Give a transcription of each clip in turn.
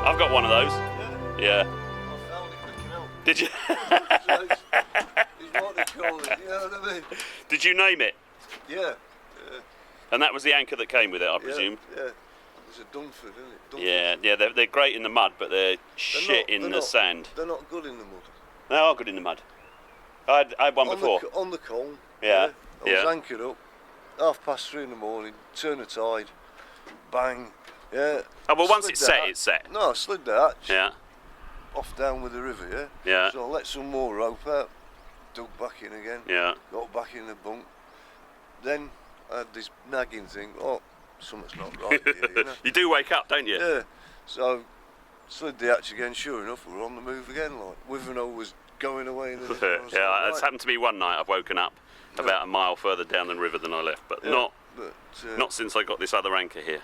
I've got one of those. Yeah. I found it in the canal. Did you? It's what they call it, you know what I mean? Did you name it? Yeah. And that was the anchor that came with it, I presume. Yeah. It's a Dunford, isn't it? Dunford. Yeah. They're great in the mud, but they're shit in the sand. They're not good in the mud. They are good in the mud. I had one before. On the Colne. Yeah. I was anchored up, 3:30 in the morning, turn the tide, bang. Yeah. Oh, well, once it's set, it's set. No, I slid the hatch. Yeah. Off down with the river, yeah? Yeah. So I let some more rope out, dug back in again, Yeah. got back in the bunk. Then I had this nagging thing, something's not right here, you know? You do wake up, don't you? Yeah. So slid the hatch again, sure enough, we were on the move again, like, Wivenhoe was going away in the distance. Yeah, it's happened to me one night. I've woken up about a mile further down the river than I left, but not since I got this other anchor here.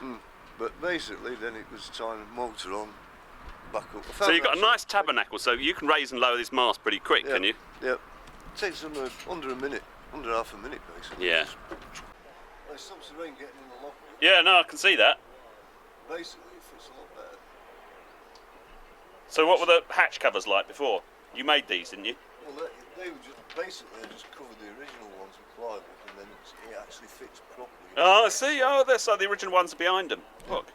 But basically, then it was time to motor on, back up. So you've got a nice tabernacle, so you can raise and lower this mast pretty quick, can you? Yeah. It takes under a minute, under half a minute, basically. Yeah. Well, it stops the rain getting in the lock. Yeah, no, I can see that. Basically, it fits a lot better. So what were the hatch covers like before? You made these, didn't you? Well, they were just covered the original ones with plywood, and then it actually fits properly. Oh, I see. Oh, so the original ones are behind them. Look.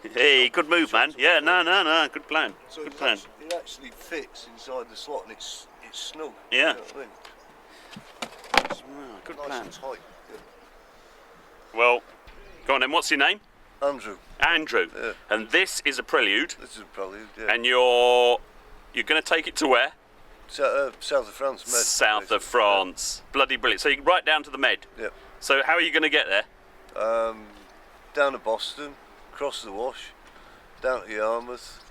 Hey, good move, man. Yeah, no. Good plan. So Good plan. It actually fits inside the slot, and it's snug. Yeah. You know what I mean? It's Good nice plan. and tight. Well, go on then. What's your name? Andrew. Andrew. Yeah. And this is a prelude. This is a prelude. Yeah. And you're going to take it to where? South of France, Med. South of France. Bloody brilliant. So you right down to the Med. Yep. So how are you going to get there? Down to Boston, across the Wash, down to Yarmouth,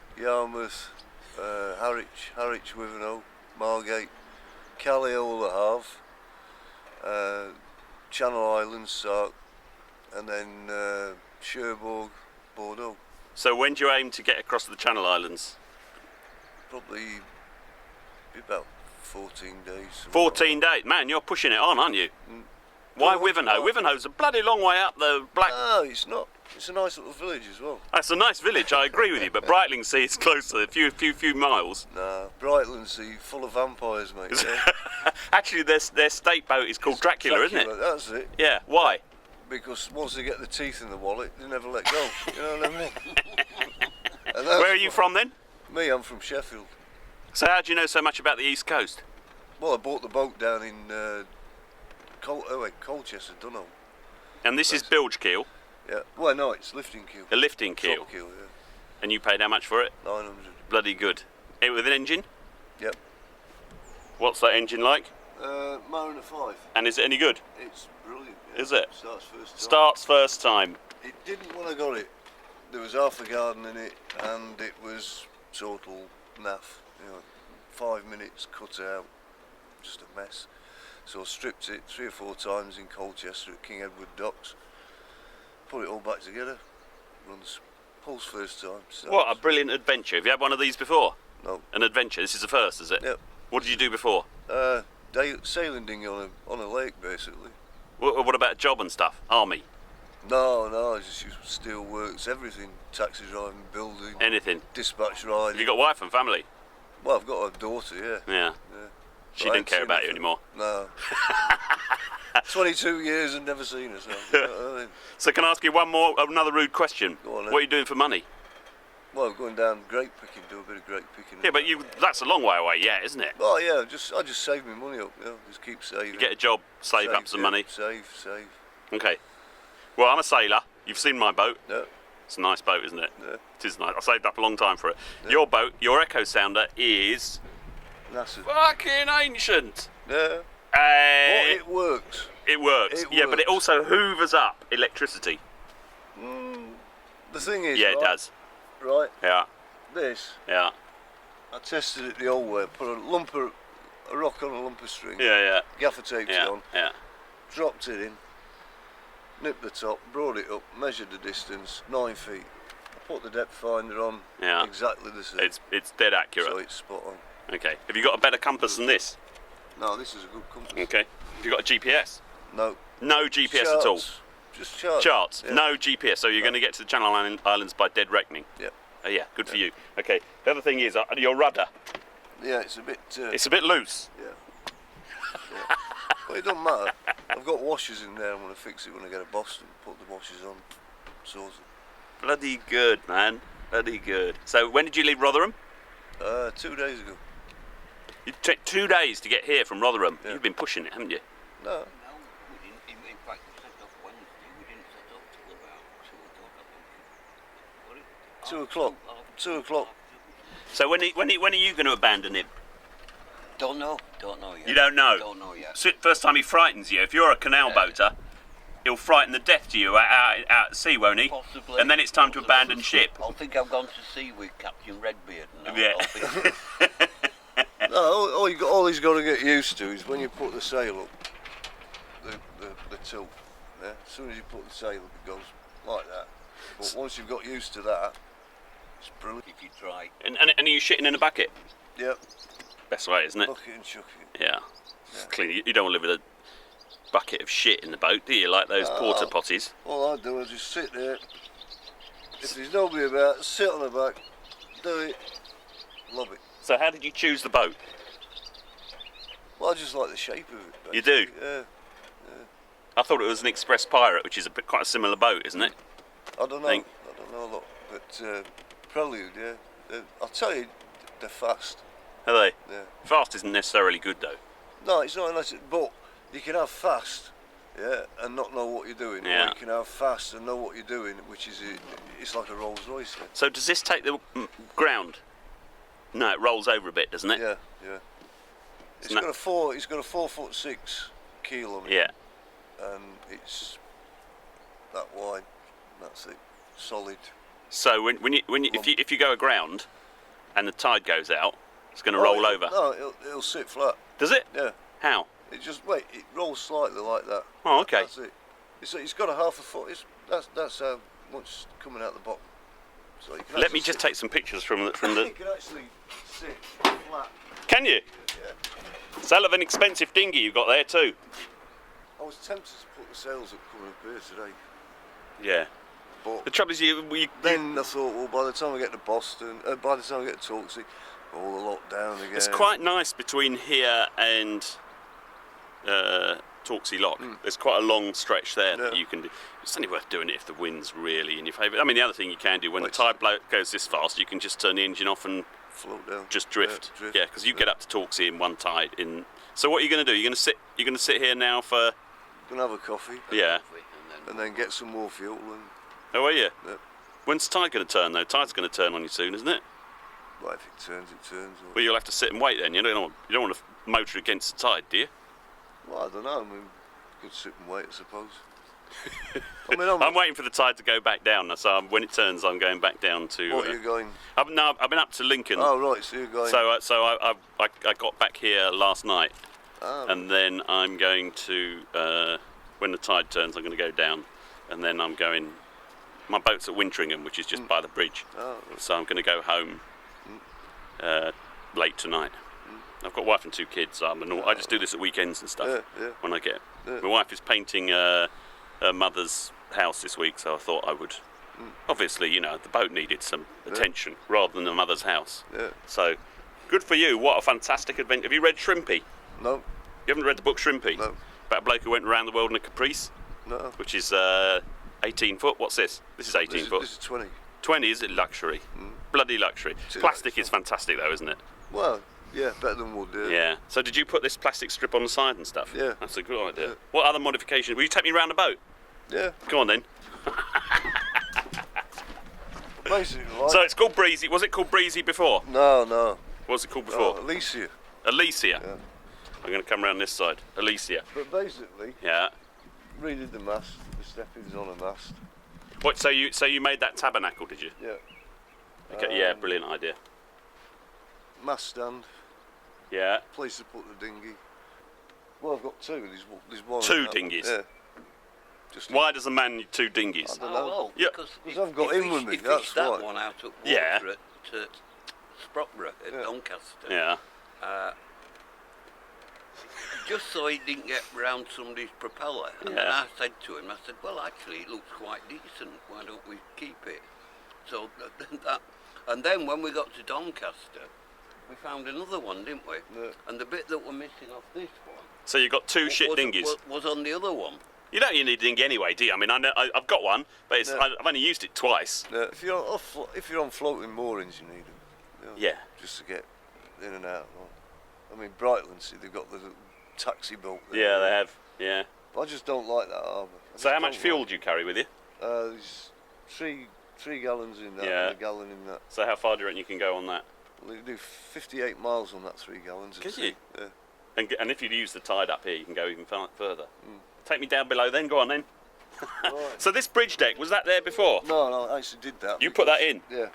Harwich, Wivenhoe, Margate, Galley, all the Havre, Channel Islands, Sark, and then Cherbourg, Bordeaux. So when do you aim to get across the Channel Islands? Probably be about 14 days. 14 days. Man, you're pushing it on, aren't you? Why Wivenhoe? Wivenhoe's a bloody long way up the Black... No, it's not. It's a nice little village as well. That's a nice village, I agree with you, but Brightlingsea is closer, a few miles. Nah, Brightlingsea, full of vampires, mate. Yeah. Actually, their state boat is called Dracula, isn't it? That's it. Yeah, why? Because once they get the teeth in the wallet, they never let go. You know what I mean? Where are you from then? Me, I'm from Sheffield. So how do you know so much about the East Coast? Well, I bought the boat down in Colchester, Dunholm. And this is bilge keel? Yeah. Well, no, it's lifting keel. A lifting keel? Top keel, yeah. And you paid how much for it? 900. Bloody good. It with an engine? Yep. What's that engine like? Mariner 5. And is it any good? It's brilliant. Yeah. Is it? Starts first time. Starts first time. It didn't when I got it. There was half a garden in it, and it was total naff. You know, 5 minutes cut out, just a mess. So I stripped it 3 or 4 times in Colchester at King Edward Docks. Put it all back together. Runs pulse first time. What a brilliant adventure. Have you had one of these before? No. An adventure. This is the first, is it? Yep. What did you do before? Sailing dinghy on a lake, basically. What about job and stuff? Army? No, just steel works, everything. Taxi driving, building. Anything? Dispatch riding. Have you got wife and family? Well, I've got a daughter, yeah. Yeah. She didn't care about you anymore? No. 22 years and never seen her, so... You know what I mean? So can I ask you another rude question? Go on, then. What are you doing for money? Well, going down grape picking, do a bit of grape picking. Yeah, but that's a long way away yet, isn't it? Oh yeah, I just save my money up, you know, just keep saving. You get a job, save up some money. Save. Okay. Well, I'm a sailor. You've seen my boat. Yeah. It's a nice boat, isn't it? Yeah. It is nice. I saved up a long time for it. Yeah. Your boat, your Echo Sounder is... That's it. fucking ancient. Yeah. But it works. It works. Yeah, but it also hoovers up electricity. The thing is, Yeah, right, it does. Right, Yeah, this, yeah. I tested it the old way, put a rock on a lump of string, Yeah. gaffer taped it on, Yeah. dropped it in, nipped the top, brought it up, measured the distance, 9 feet. put the depth finder on exactly the same. It's dead accurate. So it's spot on. Okay. Have you got a better compass than this? No, this is a good compass. Okay. Have you got a GPS? No. No GPS charts. at all? Just charts. Charts? Yeah. No GPS, so you're going to get to the Channel Islands by dead reckoning? Yeah. Oh yeah, good for you. Okay, the other thing is your rudder. Yeah, it's a bit... it's a bit loose. Yeah. But it doesn't matter. I've got washers in there. I'm going to fix it when I get to Boston. Put the washers on. Sorted. Bloody good, man. Bloody good. So when did you leave Rotherham? 2 days ago. You took 2 days to get here from Rotherham. Yeah. You've been pushing it, haven't you? No. No, we didn't. In fact, we set off Wednesday. We didn't set off till about 2 o'clock, I think. 2 o'clock. 2 o'clock. So when are you going to abandon him? Don't know yet. You don't know? Don't know yet. So first time he frightens you. If you're a canal boater, he'll frighten the death to you out at sea, won't he? Possibly. And then it's time to abandon ship. I think I've gone to sea with Captain Redbeard now. Yeah. No, all he's got to get used to is when you put the sail up, the tilt. Yeah? As soon as you put the sail up, it goes like that. But once you've got used to that, it's brilliant. If you try. And are you shitting in a bucket? Yep. Best way, isn't it? Bucket and chuck it. Yeah. Clean. You don't want to live with a bucket of shit in the boat, do you? Like those porta potties. All I do is just sit there. If there's nobody about, sit on the back, do it, love it. So how did you choose the boat? Well, I just like the shape of it. Basically. You do? Yeah. I thought it was an Express Pirate, which is quite a similar boat, isn't it? I don't know. I don't know a lot, but Prelude, yeah. I'll tell you, they're fast. Are they? Yeah. Fast isn't necessarily good though. No, it's not unless but you can have fast, yeah, and not know what you're doing. Yeah. Or you can have fast and know what you're doing, which is it's like a Rolls Royce. Yeah. So does this take the ground? No, it rolls over a bit, doesn't it? Yeah, yeah. It's got a 4'6" keel on it. Yeah. And it's that wide. That's it. Solid. So if you go aground, and the tide goes out, it's going to roll over. No, it'll sit flat. Does it? Yeah. How? It rolls slightly like that. Oh, okay. That's it. It's got a half a foot. That's how much coming out the bottom. So you can Let me just take some pictures from the. You can actually sit flat. Can you? Yeah. It's a hell of an expensive dinghy you've got there too. I was tempted to put the sails up coming up here today. Yeah. But The trouble is, then I thought, well, by the time I get to Boston, by the time I get to Torksey, all the locked down again. it's quite nice between here and Torksey Lock. There's quite a long stretch there that you can do. It's only worth doing it if the wind's really in your favour. I mean, the other thing you can do when the tide goes this fast, you can just turn the engine off and float down. just drift. Yeah, because you get up to Torksey in one tide. So what are you going to do? You're going to sit here now for. Gonna have a coffee. Yeah. And then get some more fuel. And, Oh, are you? yeah. When's the tide going to turn though? Tide's going to turn on you soon, isn't it? Well, if it turns, it turns. Or, Well, you'll have to sit and wait then. You don't want to motor against the tide, do you? well, I don't know. I mean, could sit and wait, I suppose. I mean, I'm waiting for the tide to go back down. So when it turns, I'm going back down to. What are you going? I've been up to Lincoln. Oh, right. So you're going. So I got back here last night, and then I'm going to when the tide turns, I'm going to go down, and then I'm going. My boat's at Wintringham, which is just by the bridge. Oh, right. So I'm going to go home late tonight. I've got a wife and 2 kids. So I just do this at weekends and stuff. Yeah. When I get. Yeah. My wife is painting her mother's house this week, so I thought I would. Obviously, the boat needed some attention rather than the mother's house. Yeah. So, good for you. What a fantastic adventure. Have you read Shrimpy? No. You haven't read the book Shrimpy? No. About a bloke who went around the world in a Caprice, No. which is 18 foot. What's this? This is 18 foot. This is 20. 20 is it luxury? Bloody luxury. Plastic is fantastic though, isn't it? Well, yeah, better than wood. Yeah. So did you put this plastic strip on the side and stuff? Yeah. That's a good idea. Yeah. What other modifications? Will you take me around the boat? Yeah. Come on then. Basically, like. So it's called Breezy. Was it called Breezy before? No. What was it called before? Alicia. Alicia. Yeah. I'm going to come around this side. Alicia. But basically, Yeah. redid the mast. The stepping's on a mast. What? So you made that tabernacle, did you? Yeah. Okay. Yeah. Brilliant idea. Mast stand. Yeah. Place to put the dinghy. Well, I've got 2. There's one. 2 dinghies? Yeah. Just Why does a man need 2 dinghies? I don't know. well, Yeah. because I've got him with me, He that's fished that why. one out at water Yeah. at Sprockborough at Yeah. Doncaster. Yeah. Just so he didn't get round somebody's propeller. And then Yeah. I said to him, I said, well, actually, it looks quite decent. Why don't we keep it? So and then when we got to Doncaster, we found another one, didn't we? Yeah. And the bit that we're missing off this one So you've got 2 shit was, dinghies. was on the other one. You don't need a dinghy anyway, do you? I mean, I've got one, but it's, No. I've only used it twice. Yeah, if you're on floating moorings, you need them. You know, Yeah. Just to get in and out. I mean, Brightland, see, they've got the taxi boat there. Yeah, they have. Yeah. I just don't like that harbour. I So just how much don't fuel like do you carry with you? There's three gallons in that Yeah. and a gallon in that. So how far do you reckon you can go on that? Well, you do 58 miles on that 3 gallons. at Can sea. you? Yeah. And if you use the tide up here, you can go even further. Take me down below then, go on then. Right. So this bridge deck, was that there before? No, I actually did that. You put that in? Yeah.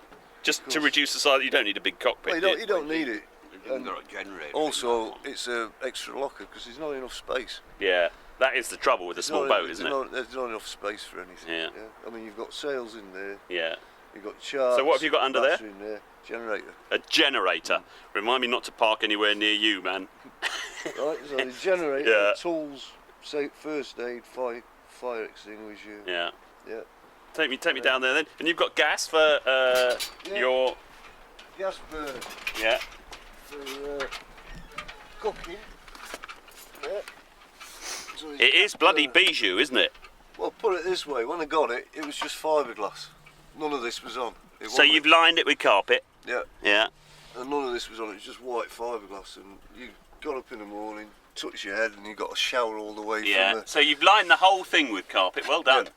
Just Of to course. reduce the size, you don't need a big cockpit. Well, do you don't need it. We've even And got a generator. in that Also, one. it's a extra locker because there's not enough space. Yeah, that is the trouble with a small boat, isn't it? There's not enough space for anything. Yeah. I mean, you've got sails in there. Yeah. You've got charts. So what have you got under there? battery in there? Generator. A generator. Remind me not to park anywhere near you, man. Right. So the generator, Yeah. tools, say first aid, fire extinguisher. Yeah. Yeah. Take me down there then. And you've got gas for your... Gas burner Yeah. for cooking. Yeah. So it's It is gas bloody burner. bijou, isn't it? Well, put it this way. When I got it, it was just fiberglass. None of this was on. It So wasn't. you've lined it with carpet. Yeah. Yeah. And none of this was on. It was just white fiberglass. And you got up in the morning, touched your head, and you got a shower all the way Yeah. from the... So you've lined the whole thing with carpet. Well done.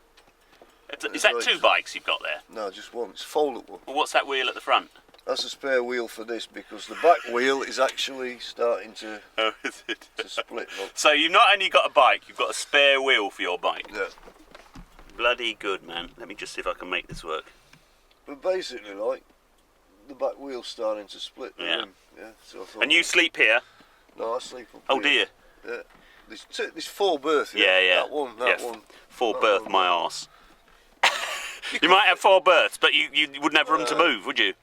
Is that right. 2 bikes you've got there? No, just one. It's foldable. Well, what's that wheel at the front? That's a spare wheel for this because the back wheel is actually starting to Oh, is it? split. Look. So you've not only got a bike, you've got a spare wheel for your bike. Yeah. Bloody good, man. Let me just see if I can make this work. But basically, like, the back wheel's starting to split. The Yeah. rim. Yeah. So I thought, And you sleep here? No, I sleep up Oh here. dear. Yeah. There's 4 berths. Yeah. That one. That Yeah, one. 4 that berth one. my arse. You might have 4 berths, but you wouldn't have room to move, would you?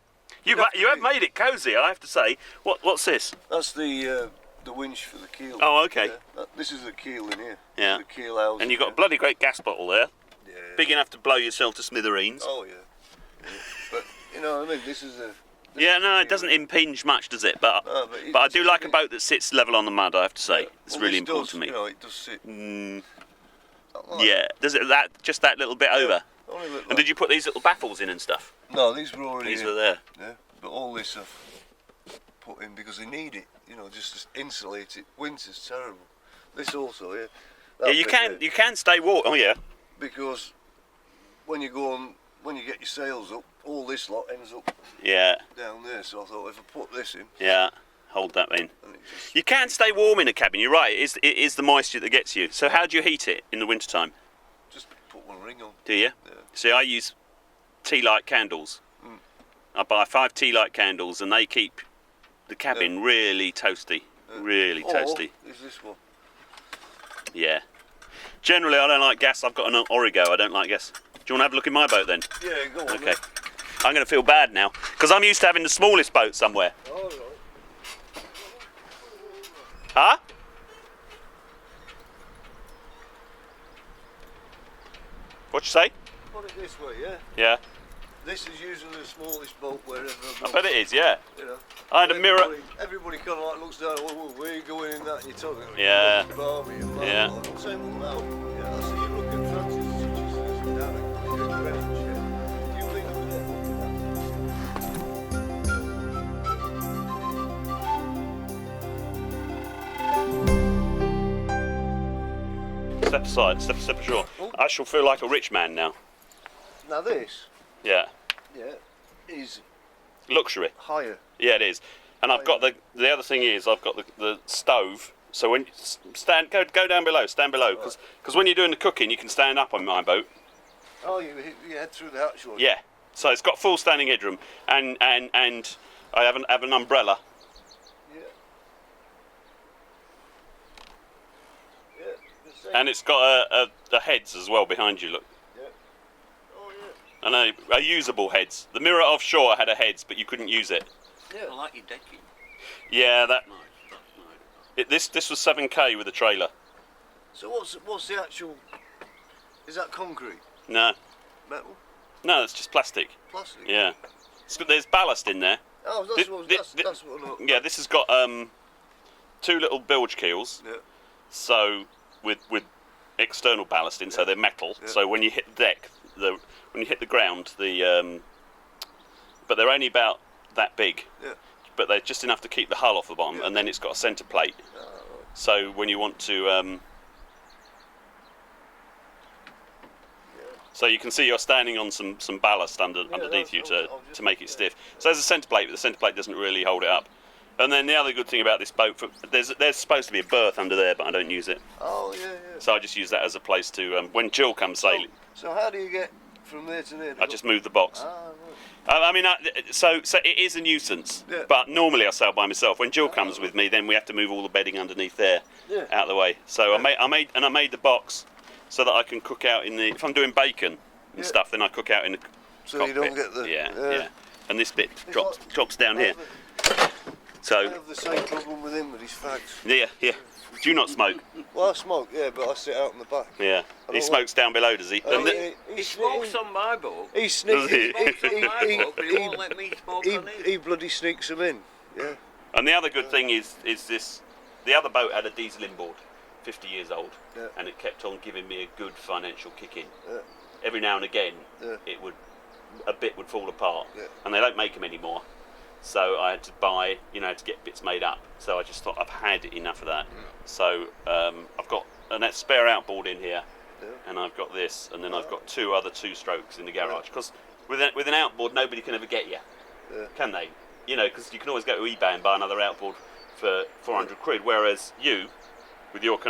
You have made it cosy, I have to say. What's this? That's the winch for the keel. Oh, okay. Yeah. This is the keel in here. Yeah. The keel housing. And you've got a bloody great gas bottle there, Yeah. big enough to blow yourself to smithereens. Oh yeah. But you know what I mean. This is a. Yeah, no, it doesn't impinge much, does it? But No, but I do like a boat that sits level on the mud, I have to say. It's Well, really this important does, to me. You know, it does sit. Mm, like yeah. Does it just that little bit over? Only look And like- did you put these little baffles in and stuff? No, these were already. These in. were there. Yeah, but all this I've put in because they need it. You know, just to insulate it. Winter's terrible. This also, yeah. That Yeah, you bit can there. you can stay warm. Oh yeah. Because when you go on, when you get your sails up, all this lot ends up Yeah. down there. So I thought if I put this in, Yeah. Hold that in. and it just You can stay warm in a cabin. You're right. It is the moisture that gets you. So how do you heat it in the wintertime? put one ring on. Do you? Yeah. See, I use tea light candles. I buy 5 tea light candles, and they keep the cabin really toasty. Really toasty. Is this one? Yeah. Generally, I don't like gas. I've got an Origo. I don't like gas. Do you want to have a look in my boat then? Yeah, go on. Okay. I'm going to feel bad now because I'm used to having the smallest boat somewhere. All right. Huh? What you say? Put it this way, yeah. Yeah. This is usually the smallest boat wherever I bet it is. Yeah. You know. I had a mirror. Everybody kind of like looks down. Well, where are you going in that? And you're talking. Yeah. Barmy and blah, Yeah. blah, blah. I'm saying, well, no. Yeah, I see you look at Francis. She says, down at Greenwich, yeah. You lean over there. Step aside. Step ashore. Oh. I shall feel like a rich man now. Now this, Yeah. yeah, is Luxury. higher. Yeah, it is. And I've got the other thing is I've got the stove. So when go down below, stand below, because when you're doing the cooking, you can stand up on my boat. Oh, you head through the hatch. Yeah. So it's got full standing headroom, and I have an umbrella. Yeah. Yeah. And it's got a heads as well behind you, look. Yeah. Oh yeah. And a usable heads. The mirror offshore had a heads, but you couldn't use it. Yeah. I like your decking. Yeah, that. Nice. That's nice. This was 7K with a trailer. So what's the actual? Is that concrete? No, Metal? no, it's just plastic. Plastic? Yeah. There's ballast in there. Oh, that's what I know. Yeah, this has got 2 little bilge keels. Yeah. So with external ballast in, so they're metal. Yeah. So when you hit the deck, when you hit the ground, but they're only about that big. Yeah. But they're just enough to keep the hull off the bottom, Yeah. and then it's got a centre plate. Oh, right. So when you want to, so you can see you're standing on some ballast underneath you to make it stiff. So there's a centre plate, but the centre plate doesn't really hold it up. And then the other good thing about this boat, there's supposed to be a berth under there, but I don't use it. Oh yeah. So I just use that as a place to, when Jill comes sailing, So how do you get from there to there? I just move the box. Ah, right. I mean, so it is a nuisance, Yeah. but normally I sail by myself. When Jill comes with me, then we have to move all the bedding underneath there out of the way. So I made the box so that I can cook out in the. If I'm doing bacon and stuff, then I cook out in the So cockpit. you don't get the yeah. And this bit drops down here. I So have the same problem with him with his fags. yeah. Do you not smoke? Well, I smoke, yeah, but I sit out in the back. Yeah. He smokes down below, does he? Oh, He smokes on my boat. He sneaks. Does he? Smokes on my boat, but he won't let me smoke on his. He bloody sneaks them in. Yeah. And the other good thing is this. The other boat had a diesel inboard, 50 years old, and it kept on giving me a good financial kick in. Yeah. Every now and again, Yeah. a bit would fall apart, Yeah. and they don't make them anymore. So I had to buy, to get bits made up. So I just thought I've had enough of that. So I've got a spare outboard in here, and I've got this, and then I've got 2 other 2-strokes in the garage. Because with an outboard, nobody can ever get you, can they? Because you can always go to eBay and buy another outboard for 400 quid. Whereas you, with your